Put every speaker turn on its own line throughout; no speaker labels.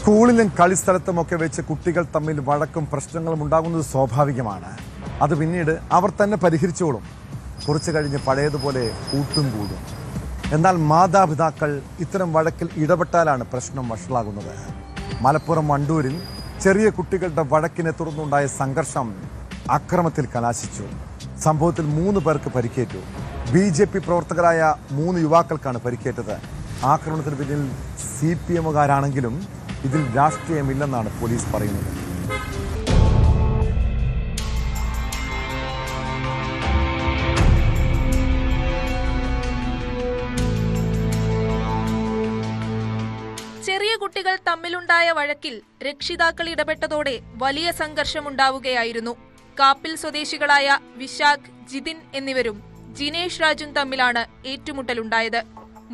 സ്കൂളിലും കളിസ്ഥലത്തുമൊക്കെ വെച്ച് കുട്ടികൾ തമ്മിൽ വഴക്കും പ്രശ്നങ്ങളും ഉണ്ടാകുന്നത് സ്വാഭാവികമാണ്. അത് പിന്നീട് അവർ തന്നെ പരിഹരിച്ചോളും. കുറച്ചു കഴിഞ്ഞ് പഴയതുപോലെ കൂട്ടും കൂടും. എന്നാൽ മാതാപിതാക്കൾ ഇത്തരം വഴക്കിൽ ഇടപെട്ടാലാണ് പ്രശ്നം വഷളാകുന്നത്. മലപ്പുറം വണ്ടൂരിൽ ചെറിയ കുട്ടികളുടെ വഴക്കിനെ തുടർന്നുണ്ടായ സംഘർഷം അക്രമത്തിൽ കലാശിച്ചു. സംഭവത്തിൽ 3 പേർക്ക് പരിക്കേറ്റു. BJP പ്രവർത്തകരായ 3 യുവാക്കൾക്കാണ് പരിക്കേറ്റത്. ആക്രമണത്തിന് പിന്നിൽ CPM-കാരാണെങ്കിലും ഇതിൽ രാഷ്ട്രീയമില്ലെന്നാണ് പോലീസ് പറയുന്നത്.
ചെറിയ കുട്ടികൾ തമ്മിലുണ്ടായ വഴക്കിൽ രക്ഷിതാക്കൾ ഇടപെട്ടതോടെ വലിയ സംഘർഷമുണ്ടാവുകയായിരുന്നു. കാപ്പിൽ സ്വദേശികളായ വിശാഖ്, ജിതിൻ എന്നിവരും ജിനേഷ് രാജും തമ്മിലാണ് ഏറ്റുമുട്ടലുണ്ടായത്.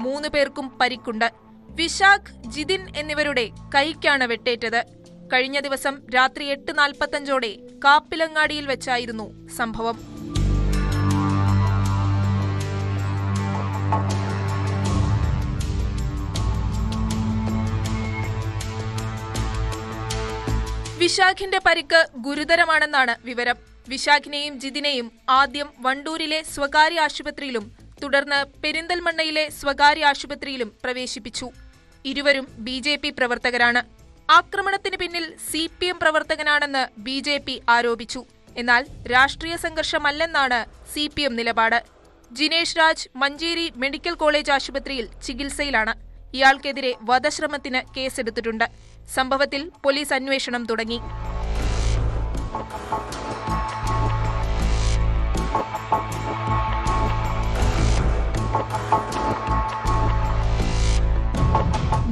3 പേർക്കും പരിക്കുണ്ട്. വിശാഖ്, ജിതിൻ എന്നിവരുടെ കൈക്കാണ് വെട്ടേറ്റത്. കഴിഞ്ഞ ദിവസം രാത്രി 8:45 കാപ്പിലങ്ങാടിയിൽ വെച്ചായിരുന്നു സംഭവം. വിശാഖിന്റെ പരിക്ക് ഗുരുതരമാണെന്നാണ് വിവരം. വിശാഖിനെയും ജിതിനെയും ആദ്യം വണ്ടൂരിലെ സ്വകാര്യ ആശുപത്രിയിലും തുടർന്ന് പെരിന്തൽമണ്ണയിലെ സ്വകാര്യ ആശുപത്രിയിലും പ്രവേശിപ്പിച്ചു. ഇരുവരും BJP പ്രവർത്തകരാണ്. ആക്രമണത്തിന് പിന്നിൽ CPM പ്രവർത്തകനാണെന്ന് BJP ആരോപിച്ചു. എന്നാൽ രാഷ്ട്രീയ സംഘർഷമല്ലെന്നാണ് CPM നിലപാട്. ജിനേഷ് രാജ് മഞ്ചേരി മെഡിക്കൽ കോളേജ് ആശുപത്രിയിൽ ചികിത്സയിലാണ്. ഇയാൾക്കെതിരെ വധശ്രമത്തിന് കേസെടുത്തിട്ടുണ്ട്. സംഭവത്തിൽ പോലീസ് അന്വേഷണം തുടങ്ങി.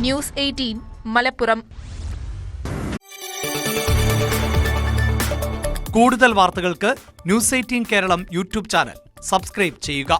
ന്യൂസ് 18 മലപ്പുറം.
കൂടുതൽ വാർത്തകൾക്ക് news 18 Keralam YouTube channel subscribe ചെയ്യുക.